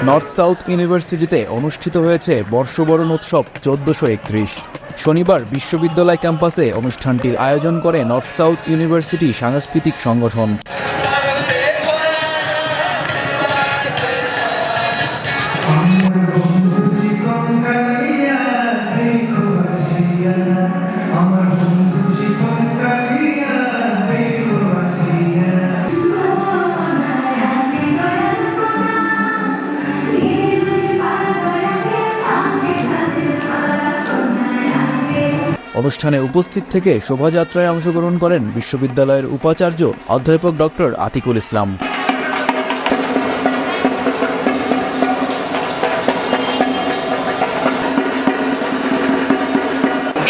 North south ইউনিভার্সিটিতে অনুষ্ঠিত হয়েছে বর্ষবরণ উৎসব 1431। শনিবার বিশ্ববিদ্যালয় ক্যাম্পাসে অনুষ্ঠানটির আয়োজন করে নর্থ সাউথ ইউনিভার্সিটি সাংস্কৃতিক সংগঠন। অনুষ্ঠানে উপস্থিত থেকে শোভাযাত্রায় অংশগ্রহণ করেন বিশ্ববিদ্যালয়ের উপাচার্য অধ্যাপক ডক্টর আতিকুল ইসলাম।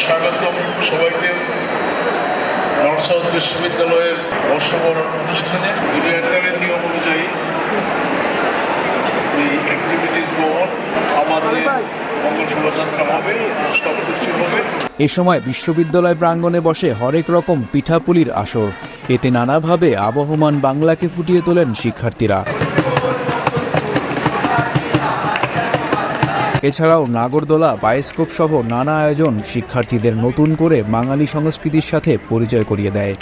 স্বাগতম সবাইকে নর্থ সাউথ বিশ্ববিদ্যালয়ের বর্ষবরণ অনুষ্ঠানে। দুনিয়াটারের নিয়ম অনুযায়ী এই অ্যাক্টিভিটিস গ্রহণ আমাদের মঙ্গল শোভাযাত্রা হবে, সবকিছু হবে। এ সময় বিশ্ববিদ্যালয় প্রাঙ্গণে বসে হরেক রকম পিঠাপুলির আসর। এতে নানাভাবে আবহমান বাংলাকে ফুটিয়ে তোলেন শিক্ষার্থীরা। এছাড়াও নাগরদোলা, বায়োস্কোপ সহ নানা আয়োজন শিক্ষার্থীদের নতুন করে বাঙালি সংস্কৃতির সাথে পরিচয় করিয়ে দেয়।